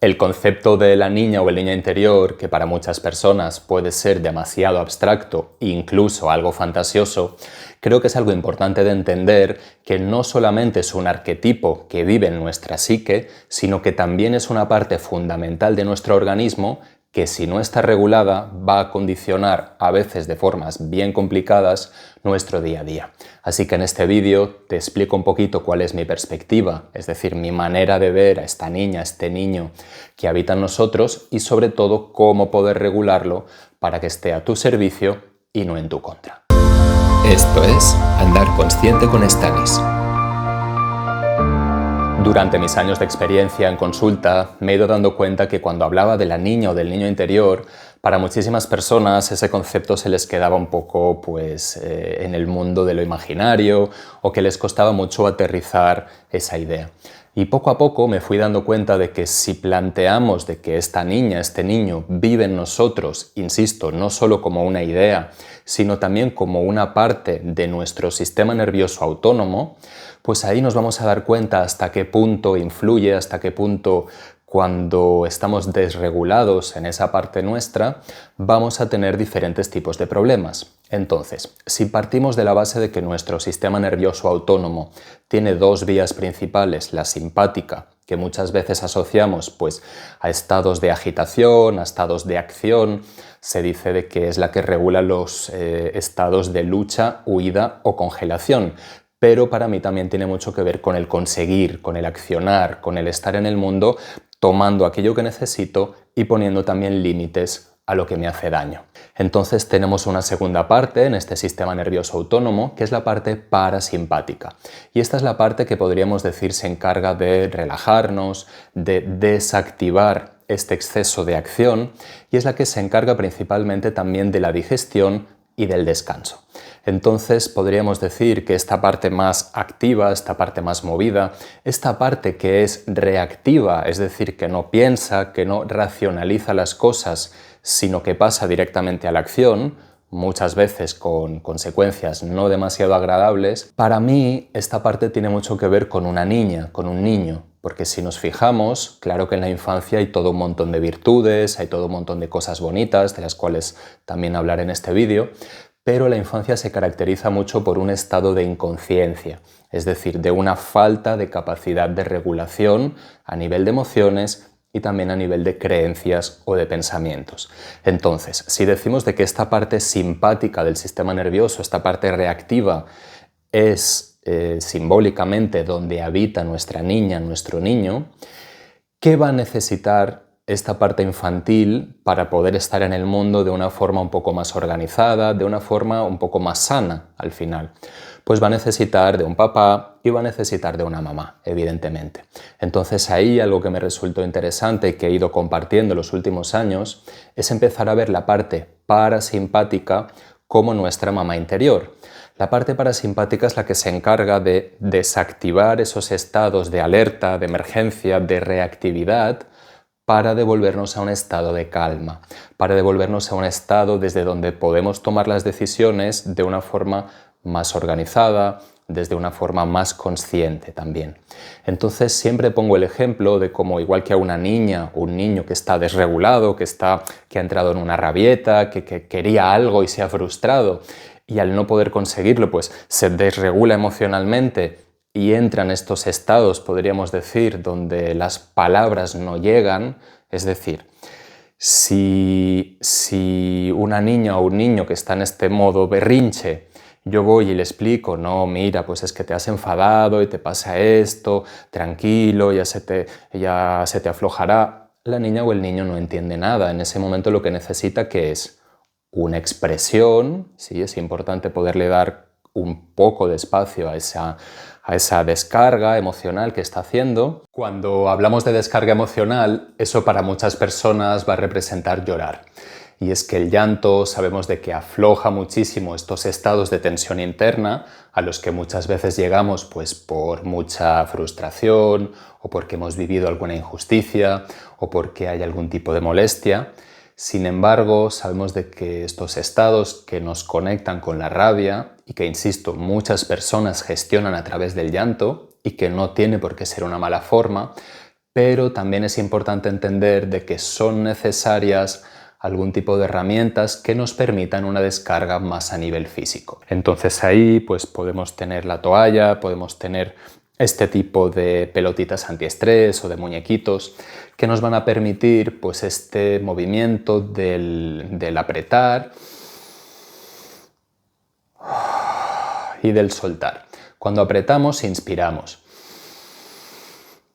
El concepto de la niña o el niño interior, que para muchas personas puede ser demasiado abstracto e incluso algo fantasioso, creo que es algo importante de entender que no solamente es un arquetipo que vive en nuestra psique, sino que también es una parte fundamental de nuestro organismo que si no está regulada va a condicionar, a veces de formas bien complicadas, nuestro día a día. Así que en este vídeo te explico un poquito cuál es mi perspectiva, es decir, mi manera de ver a esta niña, a este niño que habita en nosotros y sobre todo cómo poder regularlo para que esté a tu servicio y no en tu contra. Esto es Andar Consciente con Stanis. Durante mis años de experiencia en consulta me he ido dando cuenta que cuando hablaba de la niña o del niño interior, para muchísimas personas ese concepto se les quedaba un poco en el mundo de lo imaginario o que les costaba mucho aterrizar esa idea. Y poco a poco me fui dando cuenta de que si planteamos de que esta niña, este niño vive en nosotros, insisto, no solo como una idea, sino también como una parte de nuestro sistema nervioso autónomo, pues ahí nos vamos a dar cuenta hasta qué punto influye, hasta qué punto cuando estamos desregulados en esa parte nuestra, vamos a tener diferentes tipos de problemas. Entonces, si partimos de la base de que nuestro sistema nervioso autónomo tiene dos vías principales, la simpática, que muchas veces asociamos a estados de agitación, a estados de acción, se dice de que es la que regula los estados de lucha, huida o congelación. Pero para mí también tiene mucho que ver con el conseguir, con el accionar, con el estar en el mundo, tomando aquello que necesito y poniendo también límites a lo que me hace daño. Entonces tenemos una segunda parte en este sistema nervioso autónomo, que es la parte parasimpática. Y esta es la parte que podríamos decir se encarga de relajarnos, de desactivar este exceso de acción, y es la que se encarga principalmente también de la digestión y del descanso. Entonces podríamos decir que esta parte más activa, esta parte más movida, esta parte que es reactiva, es decir, que no piensa, que no racionaliza las cosas, sino que pasa directamente a la acción, muchas veces con consecuencias no demasiado agradables, para mí esta parte tiene mucho que ver con una niña, con un niño. Porque si nos fijamos, claro que en la infancia hay todo un montón de virtudes, hay todo un montón de cosas bonitas, de las cuales también hablaré en este vídeo, pero la infancia se caracteriza mucho por un estado de inconsciencia, es decir, de una falta de capacidad de regulación a nivel de emociones y también a nivel de creencias o de pensamientos. Entonces, si decimos de que esta parte simpática del sistema nervioso, esta parte reactiva, es simbólicamente donde habita nuestra niña, nuestro niño, ¿qué va a necesitar esta parte infantil para poder estar en el mundo de una forma un poco más organizada, de una forma un poco más sana al final? Pues va a necesitar de un papá y va a necesitar de una mamá, evidentemente. Entonces ahí algo que me resultó interesante y que he ido compartiendo en los últimos años es empezar a ver la parte parasimpática como nuestra mamá interior. La parte parasimpática es la que se encarga de desactivar esos estados de alerta, de emergencia, de reactividad para devolvernos a un estado de calma, para devolvernos a un estado desde donde podemos tomar las decisiones de una forma más organizada, desde una forma más consciente también. Entonces siempre pongo el ejemplo de cómo igual que a una niña o un niño que está desregulado, que ha entrado en una rabieta, que quería algo y se ha frustrado, y al no poder conseguirlo, pues se desregula emocionalmente y entra en estos estados, podríamos decir, donde las palabras no llegan. Es decir, si una niña o un niño que está en este modo berrinche, yo voy y le explico, no, mira, pues es que te has enfadado y te pasa esto, tranquilo, ya se te aflojará. La niña o el niño no entiende nada. En ese momento lo que necesita que es una expresión, sí, es importante poderle dar un poco de espacio a esa descarga emocional que está haciendo. Cuando hablamos de descarga emocional, eso para muchas personas va a representar llorar. Y es que el llanto sabemos de que afloja muchísimo estos estados de tensión interna a los que muchas veces llegamos por mucha frustración o porque hemos vivido alguna injusticia o porque hay algún tipo de molestia. Sin embargo, sabemos de que estos estados que nos conectan con la rabia y que, insisto, muchas personas gestionan a través del llanto y que no tiene por qué ser una mala forma, pero también es importante entender de que son necesarias algún tipo de herramientas que nos permitan una descarga más a nivel físico. Entonces ahí pues podemos tener la toalla, podemos tener este tipo de pelotitas antiestrés o de muñequitos que nos van a permitir pues este movimiento del apretar y del soltar. Cuando apretamos, inspiramos.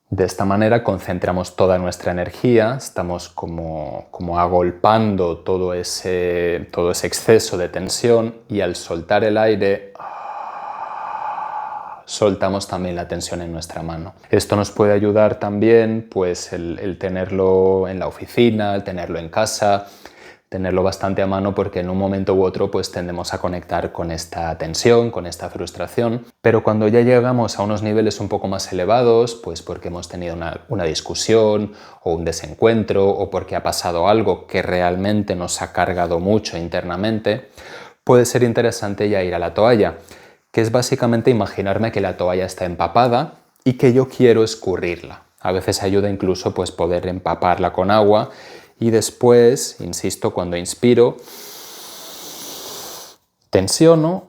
De esta manera concentramos toda nuestra energía, estamos como agolpando todo ese exceso de tensión, y al soltar el aire soltamos también la tensión en nuestra mano. Esto nos puede ayudar también pues el tenerlo en la oficina, el tenerlo en casa, tenerlo bastante a mano, porque en un momento u otro pues tendemos a conectar con esta tensión, con esta frustración, pero cuando ya llegamos a unos niveles un poco más elevados, pues porque hemos tenido una discusión o un desencuentro, o porque ha pasado algo que realmente nos ha cargado mucho internamente, puede ser interesante ya ir a la toalla, que es básicamente imaginarme que la toalla está empapada y que yo quiero escurrirla. A veces ayuda incluso pues poder empaparla con agua. Y después, insisto, cuando inspiro, tensiono,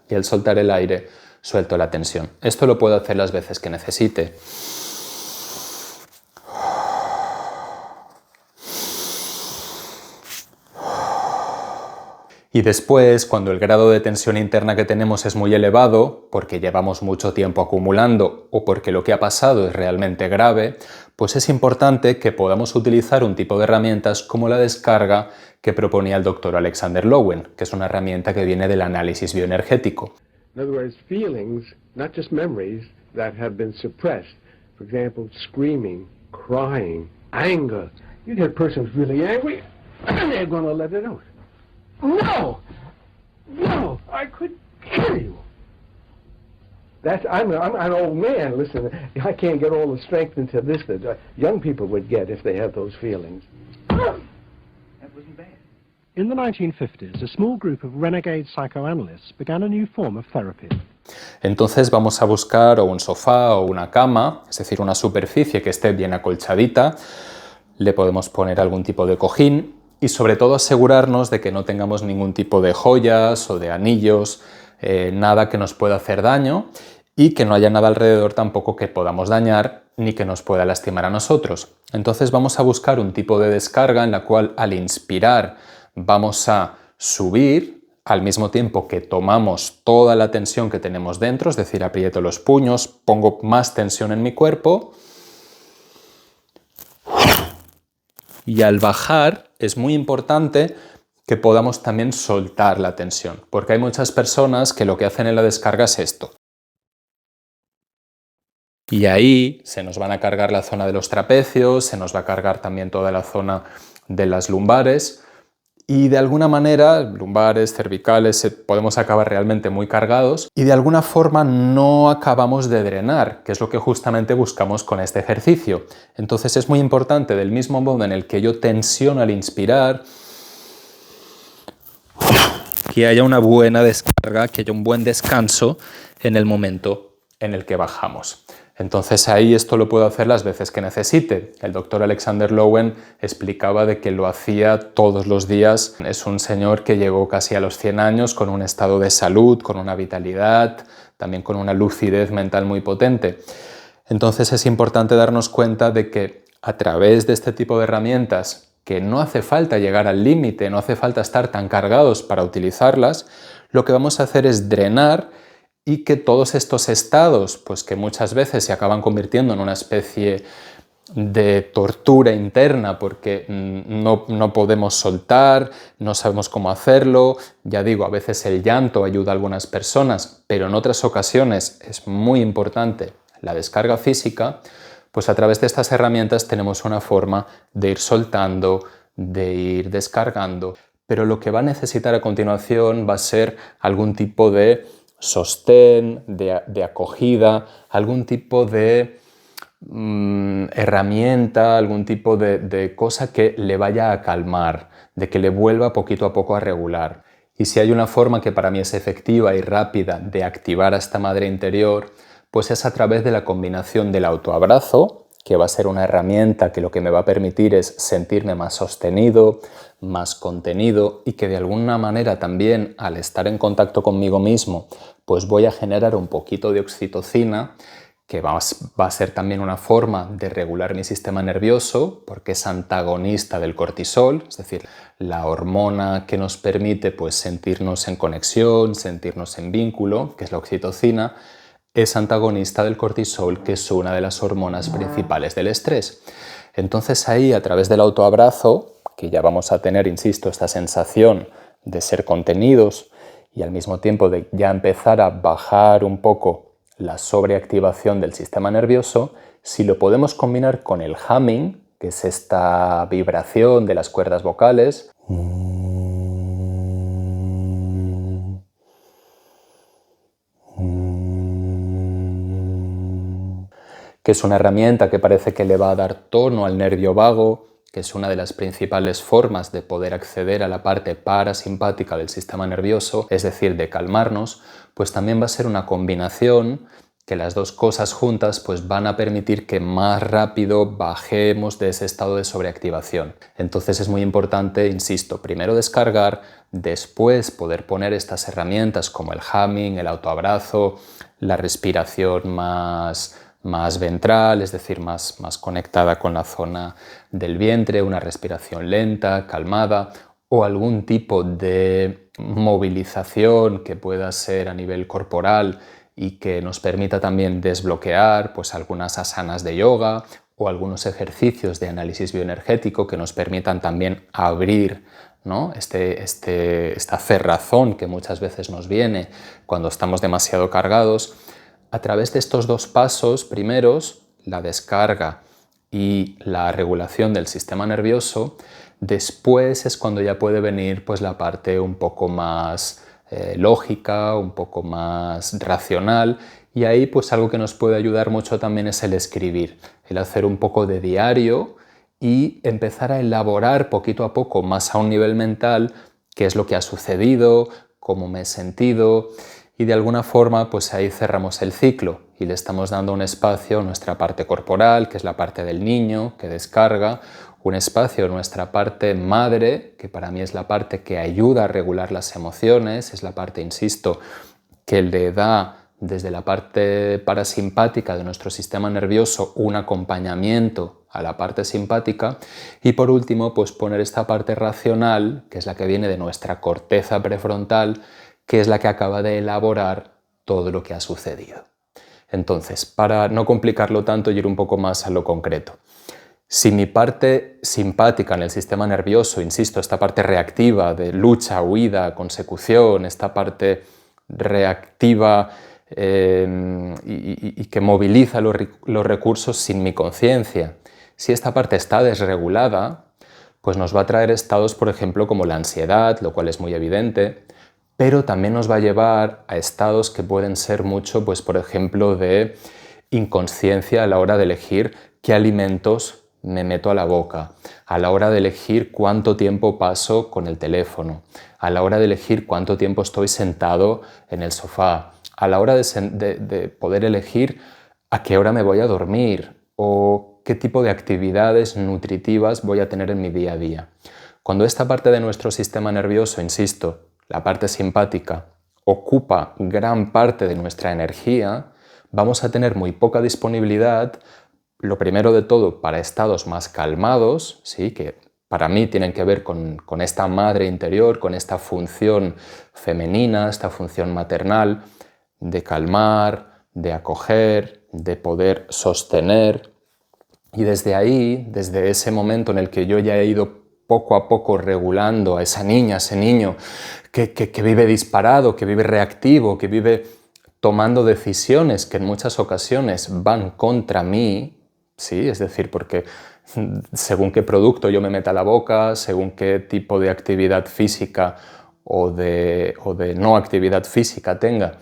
y al soltar el aire, suelto la tensión. Esto lo puedo hacer las veces que necesite. Y después, cuando el grado de tensión interna que tenemos es muy elevado, porque llevamos mucho tiempo acumulando o porque lo que ha pasado es realmente grave, pues es importante que podamos utilizar un tipo de herramientas como la descarga que proponía el doctor Alexander Lowen, que es una herramienta que viene del análisis bioenergético. In other words, feelings, not just memories, that have been suppressed. For example, screaming, crying, anger. You get a person who's really angry, and they're going to let it out. No! No! I could kill you! I'm an old man, listen, I can't get all the strength into this that young people would get if they have those feelings. That wasn't bad. In the 1950s, a small group of renegade psychoanalysts began a new form of therapy. Entonces vamos a buscar o un sofá o una cama, es decir, una superficie que esté bien acolchadita, le podemos poner algún tipo de cojín y sobre todo asegurarnos de que no tengamos ningún tipo de joyas o de anillos, nada que nos pueda hacer daño, y que no haya nada alrededor tampoco que podamos dañar ni que nos pueda lastimar a nosotros. Entonces vamos a buscar un tipo de descarga en la cual al inspirar vamos a subir al mismo tiempo que tomamos toda la tensión que tenemos dentro, es decir, aprieto los puños, pongo más tensión en mi cuerpo, y al bajar es muy importante que podamos también soltar la tensión, porque hay muchas personas que lo que hacen en la descarga es esto. Y ahí se nos van a cargar la zona de los trapecios, se nos va a cargar también toda la zona de las lumbares, y de alguna manera, lumbares, cervicales, podemos acabar realmente muy cargados y de alguna forma no acabamos de drenar, que es lo que justamente buscamos con este ejercicio. Entonces es muy importante, del mismo modo en el que yo tensiono al inspirar, que haya una buena descarga, que haya un buen descanso en el momento en el que bajamos. Entonces ahí esto lo puedo hacer las veces que necesite. El doctor Alexander Lowen explicaba de que lo hacía todos los días. Es un señor que llegó casi a los 100 años con un estado de salud, con una vitalidad, también con una lucidez mental muy potente. Entonces es importante darnos cuenta de que a través de este tipo de herramientas, que no hace falta llegar al límite, no hace falta estar tan cargados para utilizarlas, lo que vamos a hacer es drenar, y que todos estos estados, pues que muchas veces se acaban convirtiendo en una especie de tortura interna porque no podemos soltar, no sabemos cómo hacerlo. Ya digo, a veces el llanto ayuda a algunas personas, pero en otras ocasiones es muy importante la descarga física. Pues a través de estas herramientas tenemos una forma de ir soltando, de ir descargando, pero lo que va a necesitar a continuación va a ser algún tipo de sostén, de acogida, algún tipo de herramienta, algún tipo de cosa que le vaya a calmar, de que le vuelva poquito a poco a regular. Y si hay una forma que para mí es efectiva y rápida de activar a esta madre interior, pues es a través de la combinación del autoabrazo, que va a ser una herramienta que lo que me va a permitir es sentirme más sostenido, más contenido y que de alguna manera también al estar en contacto conmigo mismo pues voy a generar un poquito de oxitocina que va a ser también una forma de regular mi sistema nervioso porque es antagonista del cortisol, es decir, la hormona que nos permite pues sentirnos en conexión, sentirnos en vínculo, que es la oxitocina, es antagonista del cortisol, que es una de las hormonas principales del estrés. Entonces ahí, a través del autoabrazo, que ya vamos a tener, insisto, esta sensación de ser contenidos y al mismo tiempo de ya empezar a bajar un poco la sobreactivación del sistema nervioso, si lo podemos combinar con el humming, que es esta vibración de las cuerdas vocales, que es una herramienta que parece que le va a dar tono al nervio vago, que es una de las principales formas de poder acceder a la parte parasimpática del sistema nervioso, es decir, de calmarnos, pues también va a ser una combinación que las dos cosas juntas pues van a permitir que más rápido bajemos de ese estado de sobreactivación. Entonces es muy importante, insisto, primero descargar, después poder poner estas herramientas como el humming, el autoabrazo, la respiración más ventral, es decir, más conectada con la zona del vientre, una respiración lenta, calmada o algún tipo de movilización que pueda ser a nivel corporal y que nos permita también desbloquear pues algunas asanas de yoga o algunos ejercicios de análisis bioenergético que nos permitan también abrir, ¿no? esta cerrazón que muchas veces nos viene cuando estamos demasiado cargados. A través de estos dos pasos primeros, la descarga y la regulación del sistema nervioso, después es cuando ya puede venir pues, la parte un poco más lógica, un poco más racional, y ahí pues algo que nos puede ayudar mucho también es el escribir, el hacer un poco de diario y empezar a elaborar poquito a poco, más a un nivel mental, qué es lo que ha sucedido, cómo me he sentido, y de alguna forma pues ahí cerramos el ciclo y le estamos dando un espacio a nuestra parte corporal, que es la parte del niño que descarga, un espacio a nuestra parte madre, que para mí es la parte que ayuda a regular las emociones, es la parte, insisto, que le da desde la parte parasimpática de nuestro sistema nervioso un acompañamiento a la parte simpática, y por último pues poner esta parte racional, que es la que viene de nuestra corteza prefrontal, que es la que acaba de elaborar todo lo que ha sucedido. Entonces, para no complicarlo tanto y ir un poco más a lo concreto, si mi parte simpática en el sistema nervioso, insisto, esta parte reactiva de lucha, huida, consecución, esta parte reactiva y que moviliza los recursos sin mi conciencia, si esta parte está desregulada, pues nos va a traer estados, por ejemplo, como la ansiedad, lo cual es muy evidente, pero también nos va a llevar a estados que pueden ser mucho, pues por ejemplo, de inconsciencia a la hora de elegir qué alimentos me meto a la boca, a la hora de elegir cuánto tiempo paso con el teléfono, a la hora de elegir cuánto tiempo estoy sentado en el sofá, a la hora de poder elegir a qué hora me voy a dormir o qué tipo de actividades nutritivas voy a tener en mi día a día. Cuando esta parte de nuestro sistema nervioso, insisto, la parte simpática, ocupa gran parte de nuestra energía, vamos a tener muy poca disponibilidad, lo primero de todo, para estados más calmados, ¿sí? Que para mí tienen que ver con esta madre interior, con esta función femenina, esta función maternal, de calmar, de acoger, de poder sostener. Y desde ahí, desde ese momento en el que yo ya he ido poco a poco regulando a esa niña, a ese niño que vive disparado, que vive reactivo, que vive tomando decisiones que en muchas ocasiones van contra mí, ¿sí? Es decir, porque según qué producto yo me meta a la boca, según qué tipo de actividad física o de no actividad física tenga,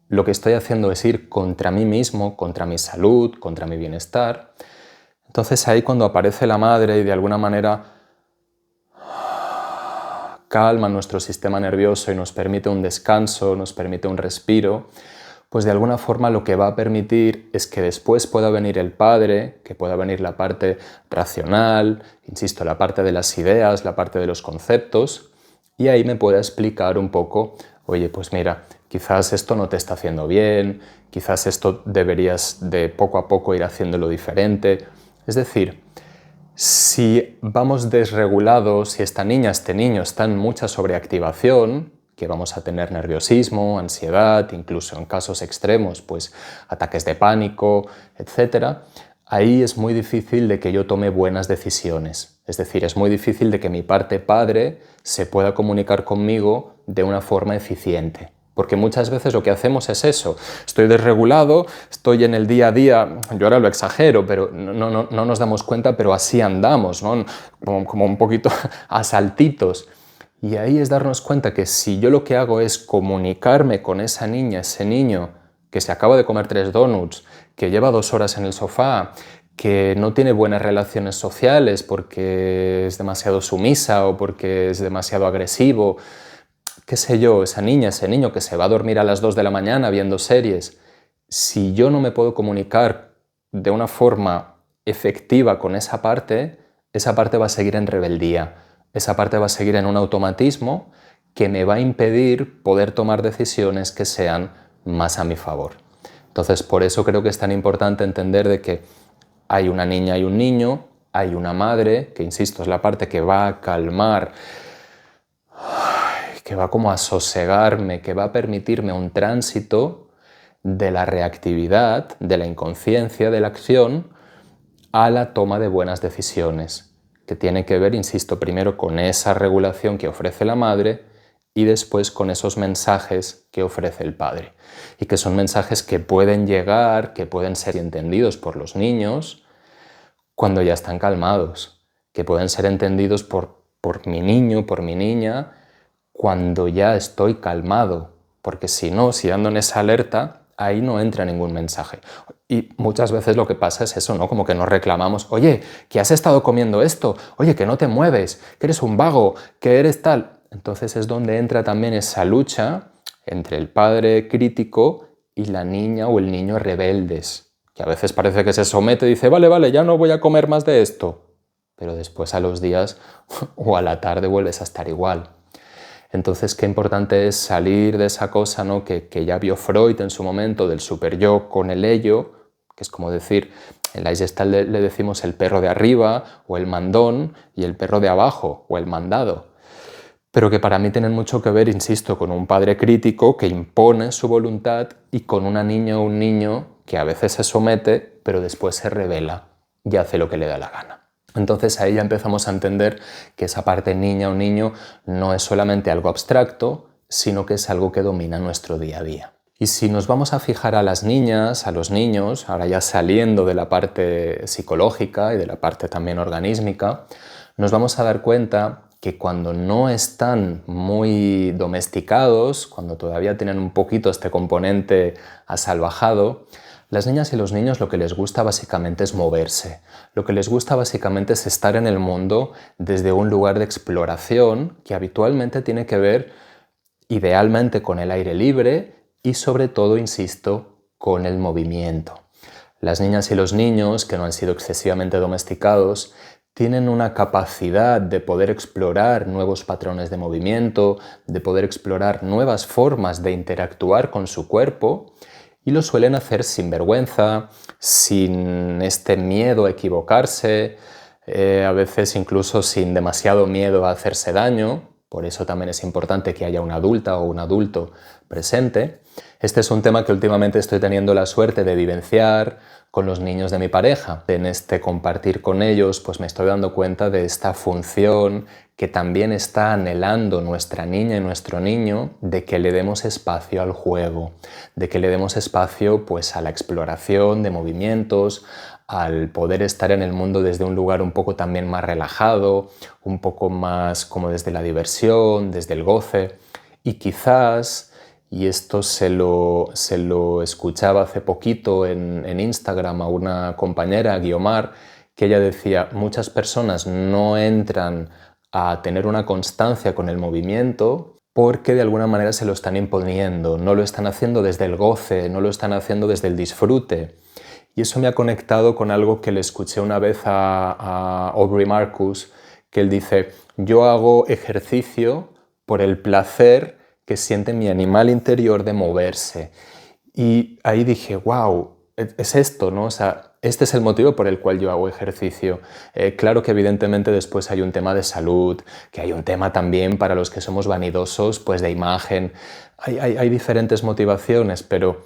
lo que estoy haciendo es ir contra mí mismo, contra mi salud, contra mi bienestar. Entonces ahí cuando aparece la madre y de alguna manera calma nuestro sistema nervioso y nos permite un descanso, nos permite un respiro, pues de alguna forma lo que va a permitir es que después pueda venir el padre, que pueda venir la parte racional, insisto, la parte de las ideas, la parte de los conceptos, y ahí me pueda explicar un poco, oye, pues mira, quizás esto no te está haciendo bien, quizás esto deberías de poco a poco ir haciéndolo diferente. Es decir, si vamos desregulados, si esta niña, este niño está en mucha sobreactivación, que vamos a tener nerviosismo, ansiedad, incluso en casos extremos, pues ataques de pánico, etc., ahí es muy difícil de que yo tome buenas decisiones. Es decir, es muy difícil de que mi parte padre se pueda comunicar conmigo de una forma eficiente. Porque muchas veces lo que hacemos es eso, estoy desregulado, estoy en el día a día, yo ahora lo exagero, pero no nos damos cuenta, pero así andamos, ¿no? Como un poquito a saltitos. Y ahí es darnos cuenta que si yo lo que hago es comunicarme con esa niña, ese niño que se acaba de comer 3 donuts, que lleva 2 horas en el sofá, que no tiene buenas relaciones sociales porque es demasiado sumisa o porque es demasiado agresivo, qué sé yo, esa niña, ese niño que se va a dormir a las 2 de la mañana viendo series, si yo no me puedo comunicar de una forma efectiva con esa parte va a seguir en rebeldía. Esa parte va a seguir en un automatismo que me va a impedir poder tomar decisiones que sean más a mi favor. Entonces, por eso creo que es tan importante entender de que hay una niña y un niño, hay una madre, que insisto, es la parte que va a calmar, que va como a sosegarme, que va a permitirme un tránsito de la reactividad, de la inconsciencia, de la acción, a la toma de buenas decisiones, que tiene que ver, insisto, primero con esa regulación que ofrece la madre y después con esos mensajes que ofrece el padre. Y que son mensajes que pueden llegar, que pueden ser entendidos por los niños cuando ya están calmados, que pueden ser entendidos por mi niño, por mi niña, cuando ya estoy calmado, porque si no, si ando en esa alerta, ahí no entra ningún mensaje. Y muchas veces lo que pasa es eso, ¿no? Como que nos reclamamos, oye, que has estado comiendo esto, oye, que no te mueves, que eres un vago, que eres tal. Entonces es donde entra también esa lucha entre el padre crítico y la niña o el niño rebeldes, que a veces parece que se somete y dice, vale, ya no voy a comer más de esto. Pero después a los días o a la tarde vuelves a estar igual. Entonces, qué importante es salir de esa cosa, ¿no? que ya vio Freud en su momento, del superyo con el ello, que es como decir, en la Gestalt le decimos el perro de arriba o el mandón y el perro de abajo o el mandado. Pero que para mí tienen mucho que ver, insisto, con un padre crítico que impone su voluntad y con una niña o un niño que a veces se somete, pero después se rebela y hace lo que le da la gana. Entonces ahí ya empezamos a entender que esa parte niña o niño no es solamente algo abstracto, sino que es algo que domina nuestro día a día. Y si nos vamos a fijar a las niñas, a los niños, ahora ya saliendo de la parte psicológica y de la parte también organísmica, nos vamos a dar cuenta que cuando no están muy domesticados, cuando todavía tienen un poquito este componente asalvajado, las niñas y los niños lo que les gusta básicamente es moverse. Lo que les gusta básicamente es estar en el mundo desde un lugar de exploración que habitualmente tiene que ver idealmente con el aire libre y sobre todo, insisto, con el movimiento. Las niñas y los niños que no han sido excesivamente domesticados tienen una capacidad de poder explorar nuevos patrones de movimiento, de poder explorar nuevas formas de interactuar con su cuerpo y lo suelen hacer sin vergüenza, sin este miedo a equivocarse, a veces incluso sin demasiado miedo a hacerse daño. Por eso también es importante que haya una adulta o un adulto presente. Este es un tema que últimamente estoy teniendo la suerte de vivenciar con los niños de mi pareja. En este compartir con ellos, pues me estoy dando cuenta de esta función que también está anhelando nuestra niña y nuestro niño, de que le demos espacio al juego, de que le demos espacio pues a la exploración de movimientos, al poder estar en el mundo desde un lugar un poco también más relajado, un poco más como desde la diversión, desde el goce. Y quizás, y esto se lo escuchaba hace poquito en Instagram a una compañera, a Guiomar, que ella decía, muchas personas no entran a tener una constancia con el movimiento porque de alguna manera se lo están imponiendo, no lo están haciendo desde el goce, no lo están haciendo desde el disfrute. Y eso me ha conectado con algo que le escuché una vez a Aubrey Marcus, que él dice: yo hago ejercicio por el placer que siente mi animal interior de moverse. Y ahí dije, wow, es esto, ¿no? O sea, este es el motivo por el cual yo hago ejercicio. Claro que evidentemente después hay un tema de salud, que hay un tema también para los que somos vanidosos, pues de imagen. Hay diferentes motivaciones, pero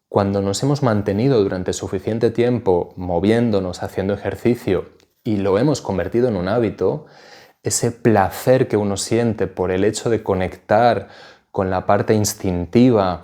cuando nos hemos mantenido durante suficiente tiempo moviéndonos, haciendo ejercicio y lo hemos convertido en un hábito, ese placer que uno siente por el hecho de conectar con la parte instintiva,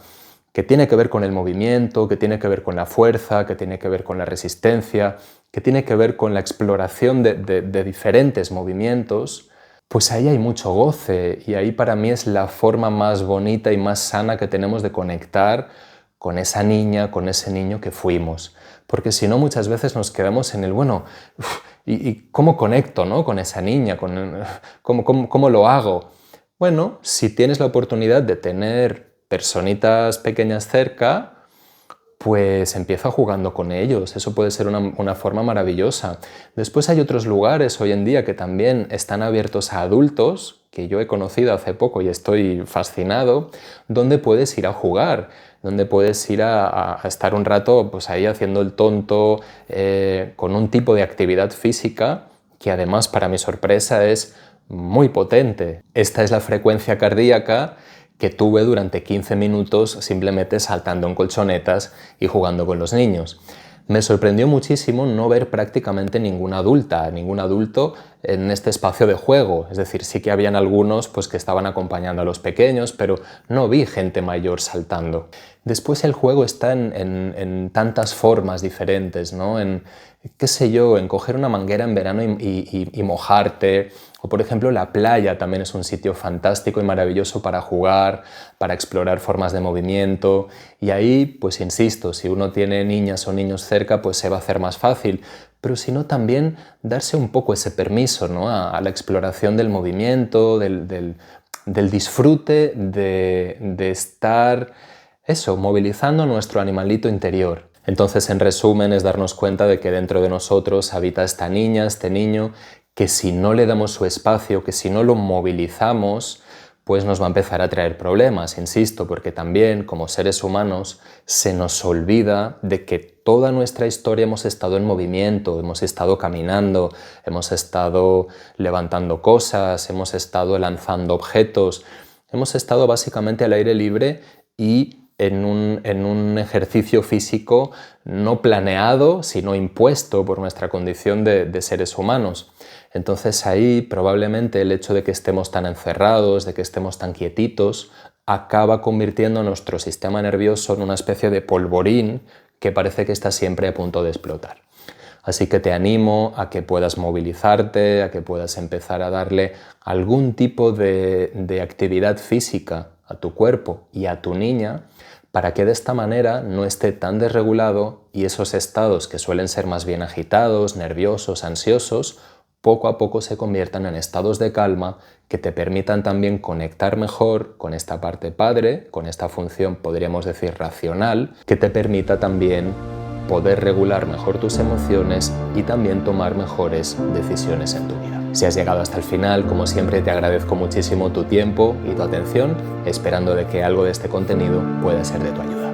que tiene que ver con el movimiento, que tiene que ver con la fuerza, que tiene que ver con la resistencia, que tiene que ver con la exploración de diferentes movimientos, pues ahí hay mucho goce y ahí para mí es la forma más bonita y más sana que tenemos de conectar con esa niña, con ese niño que fuimos. Porque si no, muchas veces nos quedamos en el, bueno, ¿y cómo conecto, ¿no? con esa niña? ¿Cómo lo hago? Bueno, si tienes la oportunidad de tener personitas pequeñas cerca, pues empieza jugando con ellos. Eso puede ser una forma maravillosa. Después hay otros lugares hoy en día que también están abiertos a adultos, que yo he conocido hace poco y estoy fascinado, donde puedes ir a jugar, donde puedes ir a estar un rato pues ahí haciendo el tonto, con un tipo de actividad física que además, para mi sorpresa, es muy potente. Esta es la frecuencia cardíaca que tuve durante 15 minutos simplemente saltando en colchonetas y jugando con los niños. Me sorprendió muchísimo no ver prácticamente ningún adulto en este espacio de juego. Es decir, sí que habían algunos pues, que estaban acompañando a los pequeños, pero no vi gente mayor saltando. Después el juego está en tantas formas diferentes, ¿no? Qué sé yo, en coger una manguera en verano y mojarte. O por ejemplo la playa también es un sitio fantástico y maravilloso para jugar, para explorar formas de movimiento. Y ahí, pues insisto, si uno tiene niñas o niños cerca, pues se va a hacer más fácil. Pero si no, también darse un poco ese permiso, ¿no? a la exploración del movimiento, del disfrute de estar, eso, movilizando nuestro animalito interior. Entonces, en resumen, es darnos cuenta de que dentro de nosotros habita esta niña, este niño, que si no le damos su espacio, que si no lo movilizamos, pues nos va a empezar a traer problemas, insisto, porque también como seres humanos se nos olvida de que toda nuestra historia hemos estado en movimiento, hemos estado caminando, hemos estado levantando cosas, hemos estado lanzando objetos, hemos estado básicamente al aire libre y en un ejercicio físico no planeado, sino impuesto por nuestra condición de seres humanos. Entonces ahí probablemente el hecho de que estemos tan encerrados, de que estemos tan quietitos, acaba convirtiendo nuestro sistema nervioso en una especie de polvorín que parece que está siempre a punto de explotar. Así que te animo a que puedas movilizarte, a que puedas empezar a darle algún tipo de actividad física a tu cuerpo y a tu niña, para que de esta manera no esté tan desregulado y esos estados que suelen ser más bien agitados, nerviosos, ansiosos, poco a poco se conviertan en estados de calma que te permitan también conectar mejor con esta parte padre, con esta función, podríamos decir, racional, que te permita también poder regular mejor tus emociones y también tomar mejores decisiones en tu vida. Si has llegado hasta el final, como siempre, te agradezco muchísimo tu tiempo y tu atención, esperando de que algo de este contenido pueda ser de tu ayuda.